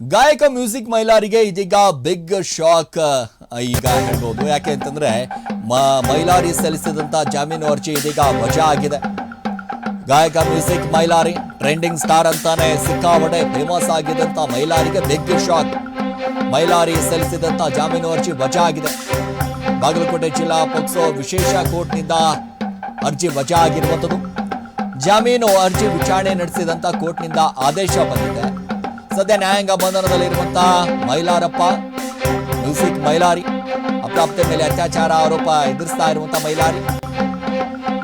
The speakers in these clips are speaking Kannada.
ಗಾಯಕ ಮ್ಯೂಸಿಕ್ ಮೈಲಾರಿಗೆ ಇದೀಗ ಬಿಗ್ ಶಾಕ್ ಈಗ ಹೇಳ್ಬೋದು. ಯಾಕೆ ಅಂತಂದ್ರೆ ಮೈಲಾರಿ ಸಲ್ಲಿಸಿದಂತ ಜಾಮೀನು ಅರ್ಜಿ ಇದೀಗ ವಜಾ ಆಗಿದೆ. ಗಾಯಕ ಮ್ಯೂಸಿಕ್ ಮೈಲಾರಿ ಟ್ರೆಂಡಿಂಗ್ ಸ್ಟಾರ್ ಅಂತಾನೆ ಸಿಕ್ಕಾಪಟ್ಟೆ ಫೇಮಸ್ ಆಗಿದ್ದಂತ ಮೈಲಾರಿಗೆ ಬಿಗ್ ಶಾಕ್. ಮೈಲಾರಿ ಸಲ್ಲಿಸಿದಂತ ಜಾಮೀನು ಅರ್ಜಿ ವಜಾ ಆಗಿದೆ. ಬಾಗಲಕೋಟೆ ಜಿಲ್ಲಾ ಪೊಕ್ಸೋ ವಿಶೇಷ ಕೋರ್ಟ್ನಿಂದ ಅರ್ಜಿ ವಜಾ ಆಗಿರುವಂಥದ್ದು. ಜಾಮೀನು ಅರ್ಜಿ ವಿಚಾರಣೆ ನಡೆಸಿದಂತ ಕೋರ್ಟ್ನಿಂದ ಆದೇಶ ಬಂದಿದೆ. ಸದ್ಯ ನ್ಯಾಯಾಂಗ ಬಂಧನದಲ್ಲಿರುವಂತಹ ಮೈಲಾರಪ್ಪ ಮ್ಯೂಸಿಕ್ ಮೈಲಾರಿ ಅಪ್ರಾಪ್ತೆ ಮೇಲೆ ಅತ್ಯಾಚಾರ ಆರೋಪ ಎದುರಿಸ್ತಾ ಇರುವಂತಹ ಮೈಲಾರಿ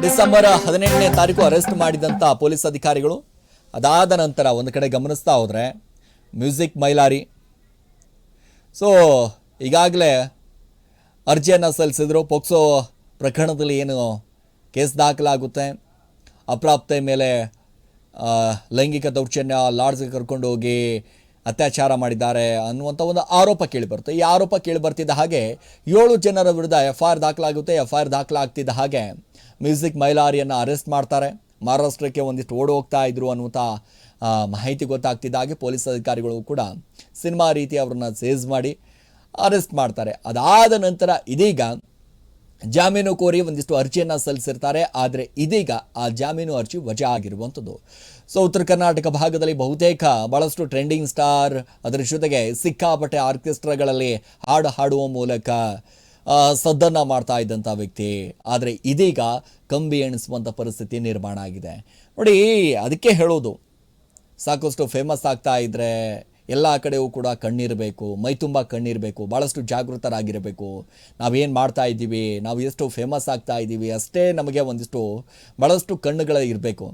ಡಿಸೆಂಬರ್ 18ನೇ ತಾರೀಕು ಅರೆಸ್ಟ್ ಮಾಡಿದಂಥ ಪೊಲೀಸ್ ಅಧಿಕಾರಿಗಳು. ಅದಾದ ನಂತರ ಒಂದು ಕಡೆ ಗಮನಿಸ್ತಾ ಹೋದರೆ ಮ್ಯೂಸಿಕ್ ಮೈಲಾರಿ ಈಗಾಗಲೇ ಅರ್ಜಿಯನ್ನು ಸಲ್ಲಿಸಿದ್ರು. ಪೋಕ್ಸೋ ಪ್ರಕರಣದಲ್ಲಿ ಏನು ಕೇಸ್ ದಾಖಲಾಗುತ್ತೆ, ಅಪ್ರಾಪ್ತೆ ಮೇಲೆ ಲೈಂಗಿಕ ದೌರ್ಜನ್ಯ ಲಾಡ್ಜ್ಗೆ ಕರ್ಕೊಂಡು ಹೋಗಿ ಅತ್ಯಾಚಾರ ಮಾಡಿದ್ದಾರೆ ಅನ್ನುವಂಥ ಒಂದು ಆರೋಪ ಕೇಳಿಬರುತ್ತೆ. ಈ ಆರೋಪ ಕೇಳಿಬರ್ತಿದ್ದ ಹಾಗೆ 7 ಜನರ ವಿರುದ್ಧ FIR ದಾಖಲಾಗುತ್ತೆ. FIR ದಾಖಲಾಗ್ತಿದ್ದ ಹಾಗೆ ಮ್ಯೂಸಿಕ್ ಮೈಲಾರಿಯನ್ನು ಅರೆಸ್ಟ್ ಮಾಡ್ತಾರೆ. ಮಹಾರಾಷ್ಟ್ರಕ್ಕೆ ಒಂದಿಷ್ಟು ಓಡಿ ಹೋಗ್ತಾ ಇದ್ರು ಅನ್ನುವಂಥ ಮಾಹಿತಿ ಗೊತ್ತಾಗ್ತಿದ್ದ ಹಾಗೆ ಪೊಲೀಸ್ ಅಧಿಕಾರಿಗಳು ಕೂಡ ಸಿನಿಮಾ ರೀತಿ ಅವ್ರನ್ನ ಸೇಜ್ ಮಾಡಿ ಅರೆಸ್ಟ್ ಮಾಡ್ತಾರೆ. ಅದಾದ ನಂತರ ಇದೀಗ ಜಾಮೀನು ಕೋರಿ ಒಂದಿಷ್ಟು ಅರ್ಜಿಯನ್ನು ಸಲ್ಲಿಸಿರ್ತಾರೆ. ಆದರೆ ಇದೀಗ ಆ ಜಾಮೀನು ಅರ್ಜಿ ವಜಾ ಆಗಿರುವಂಥದ್ದು. ಉತ್ತರ ಕರ್ನಾಟಕ ಭಾಗದಲ್ಲಿ ಬಹುತೇಕ ಬಹಳಷ್ಟು ಟ್ರೆಂಡಿಂಗ್ ಸ್ಟಾರ್, ಅದರ ಜೊತೆಗೆ ಸಿಕ್ಕಾಪಟ್ಟೆ ಆರ್ಕೆಸ್ಟ್ರಾಗಳಲ್ಲಿ ಹಾಡುವ ಮೂಲಕ ಸದ್ದನ್ನು ಮಾಡ್ತಾ ಇದ್ದಂಥ ವ್ಯಕ್ತಿ. ಆದರೆ ಇದೀಗ ಕಂಬಿ ಎಣಿಸುವಂಥ ಪರಿಸ್ಥಿತಿ ನಿರ್ಮಾಣ ಆಗಿದೆ. ನೋಡಿ, ಅದಕ್ಕೆ ಹೇಳೋದು, ಸಾಕಷ್ಟು ಫೇಮಸ್ ಆಗ್ತಾ ಇದ್ದರೆ ಎಲ್ಲ ಕಡೆಯೂ ಕೂಡ ಕಣ್ಣಿರಬೇಕು, ಮೈ ತುಂಬ ಕಣ್ಣಿರಬೇಕು, ಭಾಳಷ್ಟು ಜಾಗೃತರಾಗಿರಬೇಕು. ನಾವೇನು ಮಾಡ್ತಾ ಇದ್ದೀವಿ, ನಾವು ಎಷ್ಟು ಫೇಮಸ್ ಆಗ್ತಾ ಇದ್ದೀವಿ ಅಷ್ಟೇ ನಮಗೆ ಒಂದಿಷ್ಟು ಭಾಳಷ್ಟು ಕಣ್ಣುಗಳು ಇರಬೇಕು.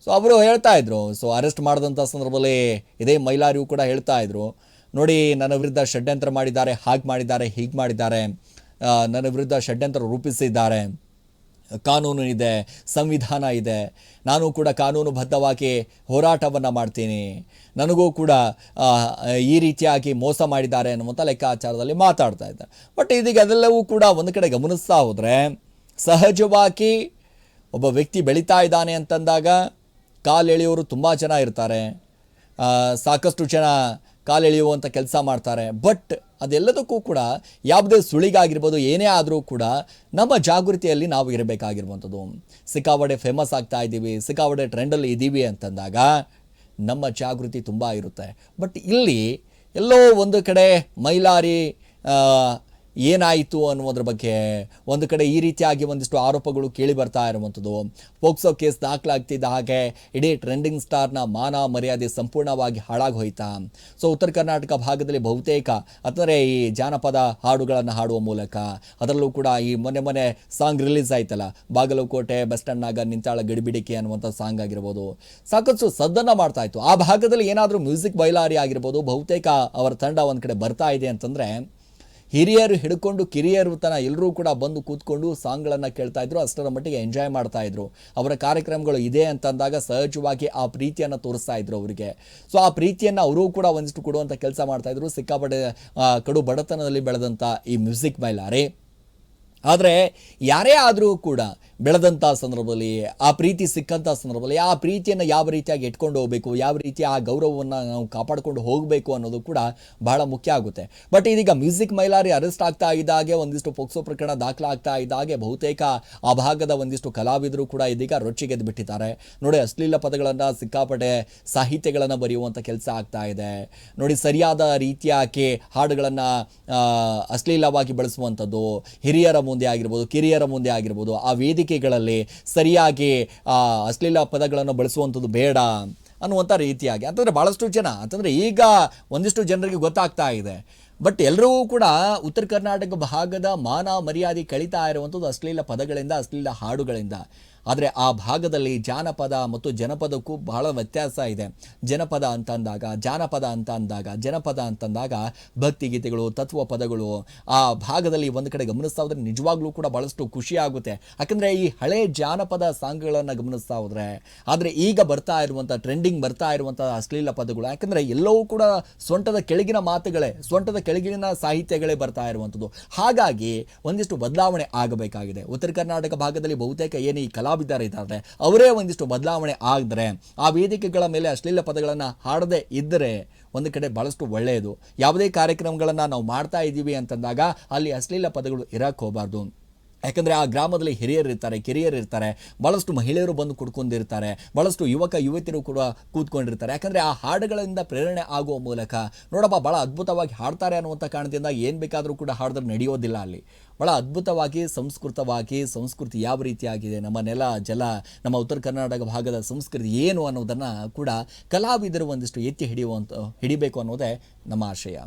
ಅವರು ಹೇಳ್ತಾ ಇದ್ರು. ಅರೆಸ್ಟ್ ಮಾಡಿದಂಥ ಸಂದರ್ಭದಲ್ಲಿ ಇದೇ ಮೈಲಾರಿಯೂ ಕೂಡ ಹೇಳ್ತಾ ಇದ್ರು, ನೋಡಿ ನನ್ನ ವಿರುದ್ಧ ಷಡ್ಯಂತ್ರ ಮಾಡಿದ್ದಾರೆ, ಹಾಗೆ ಮಾಡಿದ್ದಾರೆ, ಹೀಗೆ ಮಾಡಿದ್ದಾರೆ, ನನ್ನ ವಿರುದ್ಧ ಷಡ್ಯಂತ್ರ ರೂಪಿಸಿದ್ದಾರೆ, ಕಾನೂನು ಇದೆ, ಸಂವಿಧಾನ ಇದೆ, ನಾನು ಕೂಡ ಕಾನೂನುಬದ್ಧವಾಗಿ ಹೋರಾಟವನ್ನು ಮಾಡ್ತೀನಿ, ನನಗೂ ಕೂಡ ಈ ರೀತಿಯಾಗಿ ಮೋಸ ಮಾಡಿದ್ದಾರೆ ಅನ್ನುವಂಥ ಲೆಕ್ಕಾಚಾರದಲ್ಲಿ ಮಾತಾಡ್ತಾ ಇದ್ದಾರೆ. ಬಟ್ ಇದೀಗ ಅದೆಲ್ಲವೂ ಕೂಡ ಒಂದು ಕಡೆ ಗಮನಿಸ್ತಾ ಹೋದರೆ ಸಹಜವಾಗಿ ಒಬ್ಬ ವ್ಯಕ್ತಿ ಬೆಳೀತಾ ಇದ್ದಾನೆ ಅಂತಂದಾಗ ಕಾಲೆಳೆಯೋರು ತುಂಬ ಜನ ಇರ್ತಾರೆ, ಸಾಕಷ್ಟು ಜನ ಕಾಲೆಳೆಯುವಂಥ ಕೆಲಸ ಮಾಡ್ತಾರೆ. ಬಟ್ ಅದೆಲ್ಲದಕ್ಕೂ ಕೂಡ ಯಾವುದೇ ಸುಳಿಗಾಗಿರ್ಬೋದು, ಏನೇ ಆದರೂ ಕೂಡ ನಮ್ಮ ಜಾಗೃತಿಯಲ್ಲಿ ನಾವು ಇರಬೇಕಾಗಿರುವಂಥದ್ದು. ಸಿಕ್ಕಾಪಟ್ಟೆ ಫೇಮಸ್ ಆಗ್ತಾ ಇದ್ದೀವಿ, ಸಿಕ್ಕಾಪಟ್ಟೆ ಟ್ರೆಂಡಲ್ಲಿ ಇದ್ದೀವಿ ಅಂತಂದಾಗ ನಮ್ಮ ಜಾಗೃತಿ ತುಂಬ ಇರುತ್ತೆ. ಬಟ್ ಇಲ್ಲಿ ಎಲ್ಲೋ ಒಂದು ಕಡೆ ಮೈಲಾರಿ ಏನಾಯಿತು ಅನ್ನೋದ್ರ ಬಗ್ಗೆ ಒಂದು ಕಡೆ ಈ ರೀತಿಯಾಗಿ ಒಂದಿಷ್ಟು ಆರೋಪಗಳು ಕೇಳಿ ಬರ್ತಾ ಇರುವಂಥದ್ದು. ಪೋಕ್ಸೋ ಕೇಸ್ ದಾಖಲಾಗ್ತಿದ್ದ ಹಾಗೆ ಇಡೀ ಟ್ರೆಂಡಿಂಗ್ ಸ್ಟಾರ್ನ ಮಾನ ಮರ್ಯಾದೆ ಸಂಪೂರ್ಣವಾಗಿ ಹಾಳಾಗಿ ಹೋಯ್ತಾ. ಉತ್ತರ ಕರ್ನಾಟಕ ಭಾಗದಲ್ಲಿ ಬಹುತೇಕ ಅಂದರೆ ಈ ಜಾನಪದ ಹಾಡುಗಳನ್ನು ಹಾಡುವ ಮೂಲಕ, ಅದರಲ್ಲೂ ಕೂಡ ಈ ಮೊನ್ನೆ ಸಾಂಗ್ ರಿಲೀಸ್ ಆಯ್ತಲ್ಲ, ಬಾಗಲಕೋಟೆ ಬಸ್ ಸ್ಟ್ಯಾಂಡ್ನಾಗ ನಿಂತಾಳ ಗಡಿಬಿಡಿಕೆ ಅನ್ನುವಂಥ ಸಾಂಗ್ ಆಗಿರ್ಬೋದು, ಸಾಕಷ್ಟು ಸದ್ದನ್ನು ಮಾಡ್ತಾ ಇತ್ತು. ಆ ಭಾಗದಲ್ಲಿ ಏನಾದರೂ ಮ್ಯೂಸಿಕ್ ಬೈಲಾರಿ ಆಗಿರ್ಬೋದು, ಬಹುತೇಕ ಅವರ ತಂಡ ಒಂದು ಕಡೆ ಬರ್ತಾ ಇದೆ ಅಂತಂದರೆ ಹಿರಿಯರು ಹಿಡ್ಕೊಂಡು ಕಿರಿಯರು ತನ ಎಲ್ಲರೂ ಕೂಡ ಬಂದು ಕೂತ್ಕೊಂಡು ಸಾಂಗ್ಗಳನ್ನು ಕೇಳ್ತಾ ಇದ್ರು, ಅಷ್ಟರ ಮಟ್ಟಿಗೆ ಎಂಜಾಯ್ ಮಾಡ್ತಾ ಇದ್ರು. ಅವರ ಕಾರ್ಯಕ್ರಮಗಳು ಇದೆ ಅಂತಂದಾಗ ಸಹಜವಾಗಿ ಆ ಪ್ರೀತಿಯನ್ನು ತೋರಿಸ್ತಾ ಇದ್ರು ಅವರಿಗೆ. ಆ ಪ್ರೀತಿಯನ್ನು ಅವರು ಕೂಡ ಒಂದಿಷ್ಟು ಕೊಡುವಂಥ ಕೆಲಸ ಮಾಡ್ತಾ ಇದ್ರು. ಸಿಕ್ಕಾಪಟ್ಟೆ ಕಡು ಬಡತನದಲ್ಲಿ ಬೆಳೆದಂಥ ಈ ಮ್ಯೂಸಿಕ್ ಮೈಲಾರಿ. ಆದರೆ ಯಾರೇ ಆದರೂ ಕೂಡ ಬೆಳೆದಂಥ ಸಂದರ್ಭದಲ್ಲಿ, ಆ ಪ್ರೀತಿ ಸಿಕ್ಕಂಥ ಸಂದರ್ಭದಲ್ಲಿ ಆ ಪ್ರೀತಿಯನ್ನು ಯಾವ ರೀತಿಯಾಗಿ ಇಟ್ಕೊಂಡು ಹೋಗಬೇಕು, ಯಾವ ರೀತಿಯ ಆ ಗೌರವವನ್ನು ನಾವು ಕಾಪಾಡಿಕೊಂಡು ಹೋಗಬೇಕು ಅನ್ನೋದು ಕೂಡ ಬಹಳ ಮುಖ್ಯ ಆಗುತ್ತೆ. ಬಟ್ ಇದೀಗ ಮ್ಯೂಸಿಕ್ ಮೈಲಾರಿ ಅರೆಸ್ಟ್ ಆಗ್ತಾ ಇದ್ದಾಗೆ, ಒಂದಿಷ್ಟು ಪೋಕ್ಸೋ ಪ್ರಕರಣ ದಾಖಲಾಗ್ತಾ ಇದ್ದಾಗೆ ಬಹುತೇಕ ಆ ಭಾಗದ ಒಂದಿಷ್ಟು ಕಲಾವಿದರು ಕೂಡ ಇದೀಗ ರೊಚ್ಚಿಗೆದ್ದು ಬಿಟ್ಟಿದ್ದಾರೆ. ನೋಡಿ, ಅಶ್ಲೀಲ ಪದಗಳನ್ನು, ಸಿಕ್ಕಾಪಟ್ಟೆ ಸಾಹಿತ್ಯಗಳನ್ನು ಬರೆಯುವಂಥ ಕೆಲಸ ಆಗ್ತಾ ಇದೆ. ನೋಡಿ, ಸರಿಯಾದ ರೀತಿಯಾಗಿ ಹಾಡುಗಳನ್ನು ಅಶ್ಲೀಲವಾಗಿ ಬಳಸುವಂಥದ್ದು, ಹಿರಿಯರ ಮುಂದೆ ಆಗಿರ್ಬೋದು, ಕಿರಿಯರ ಮುಂದೆ ಆಗಿರ್ಬೋದು, ಆ ವೇದಿಕೆಗಳಲ್ಲಿ ಸರಿಯಾಗಿ ಅಶ್ಲೀಲ ಪದಗಳನ್ನು ಬಳಸುವಂಥದ್ದು ಬೇಡ ಅನ್ನುವಂಥ ರೀತಿಯಾಗಿ ಅಂತಂದರೆ ಭಾಳಷ್ಟು ಜನ ಅಂತಂದರೆ ಈಗ ಒಂದಿಷ್ಟು ಜನರಿಗೆ ಗೊತ್ತಾಗ್ತಾ ಇದೆ. ಬಟ್ ಎಲ್ಲರೂ ಕೂಡ ಉತ್ತರ ಕರ್ನಾಟಕ ಭಾಗದ ಮಾನ ಮರ್ಯಾದೆ ಕಳೀತಾ ಇರುವಂಥದ್ದು ಅಶ್ಲೀಲ ಪದಗಳಿಂದ, ಅಶ್ಲೀಲ ಹಾಡುಗಳಿಂದ. ಆದರೆ ಆ ಭಾಗದಲ್ಲಿ ಜಾನಪದ ಮತ್ತು ಜನಪದಕ್ಕೂ ಬಹಳ ವ್ಯತ್ಯಾಸ ಇದೆ. ಜನಪದ ಅಂತಂದಾಗ ಭಕ್ತಿಗೀತೆಗಳು, ತತ್ವ ಪದಗಳು ಆ ಭಾಗದಲ್ಲಿ ಒಂದು ಕಡೆ ಗಮನಿಸ್ತಾ ಹೋದರೆ ನಿಜವಾಗ್ಲೂ ಕೂಡ ಭಾಳಷ್ಟು ಖುಷಿ ಆಗುತ್ತೆ. ಯಾಕಂದರೆ ಈ ಹಳೆ ಜಾನಪದ ಸಾಂಗ್ಗಳನ್ನು ಗಮನಿಸ್ತಾ ಹೋದರೆ, ಆದರೆ ಈಗ ಟ್ರೆಂಡಿಂಗ್ ಬರ್ತಾ ಇರುವಂಥ ಅಶ್ಲೀಲ ಪದಗಳು, ಯಾಕಂದರೆ ಎಲ್ಲವೂ ಕೂಡ ಸೊಂಟದ ಕೆಳಗಿನ ಮಾತುಗಳೇ, ಸೊಂಟದ ಕೆಳಗಿನ ಸಾಹಿತ್ಯಗಳೇ ಬರ್ತಾ ಇರುವಂಥದ್ದು. ಹಾಗಾಗಿ ಒಂದಿಷ್ಟು ಬದಲಾವಣೆ ಆಗಬೇಕಾಗಿದೆ. ಉತ್ತರ ಕರ್ನಾಟಕ ಭಾಗದಲ್ಲಿ ಬಹುತೇಕ ಏನು ಈ ಕಲಾ ಕಲಾವಿದರಿದ್ದಾರೆ ಅವರೇ ಒಂದಿಷ್ಟು ಬದಲಾವಣೆ ಆಗಿದ್ರೆ, ಆ ವೇದಿಕೆಗಳ ಮೇಲೆ ಅಶ್ಲೀಲ ಪದಗಳನ್ನು ಹಾಡದೇ ಇದ್ದರೆ ಒಂದು ಕಡೆ ಭಾಳಷ್ಟು ಒಳ್ಳೆಯದು. ಯಾವುದೇ ಕಾರ್ಯಕ್ರಮಗಳನ್ನು ನಾವು ಮಾಡ್ತಾ ಇದ್ದೀವಿ ಅಂತಂದಾಗ ಅಲ್ಲಿ ಅಶ್ಲೀಲ ಪದಗಳು ಇರಕ್ಕೆ ಹೋಗಬಾರ್ದು. ಯಾಕಂದರೆ ಆ ಗ್ರಾಮದಲ್ಲಿ ಹಿರಿಯರಿರ್ತಾರೆ, ಕಿರಿಯರಿರ್ತಾರೆ, ಭಾಳಷ್ಟು ಮಹಿಳೆಯರು ಬಂದು ಕುಡ್ಕೊಂಡಿರ್ತಾರೆ, ಭಾಳಷ್ಟು ಯುವಕ ಯುವತಿಯರು ಕೂಡ ಕೂತ್ಕೊಂಡಿರ್ತಾರೆ. ಯಾಕಂದರೆ ಆ ಹಾಡುಗಳಿಂದ ಪ್ರೇರಣೆ ಆಗುವ ಮೂಲಕ ನೋಡಪ್ಪ ಭಾಳ ಅದ್ಭುತವಾಗಿ ಹಾಡ್ತಾರೆ ಅನ್ನುವಂಥ ಕಾರಣದಿಂದ ಏನು ಬೇಕಾದರೂ ಕೂಡ ಹಾಡಿದ್ರೆ ನಡೆಯೋದಿಲ್ಲ. ಅಲ್ಲಿ ಭಾಳ ಅದ್ಭುತವಾಗಿ ಸಂಸ್ಕೃತಿ ಯಾವ ರೀತಿಯಾಗಿದೆ, ನಮ್ಮ ನೆಲ ಜಲ, ನಮ್ಮ ಉತ್ತರ ಕರ್ನಾಟಕ ಭಾಗದ ಸಂಸ್ಕೃತಿ ಏನು ಅನ್ನೋದನ್ನು ಕೂಡ ಕಲಾವಿದರು ಒಂದಿಷ್ಟು ಎತ್ತಿ ಹಿಡಿಬೇಕು ಅನ್ನೋದೇ ನಮ್ಮ ಆಶಯ.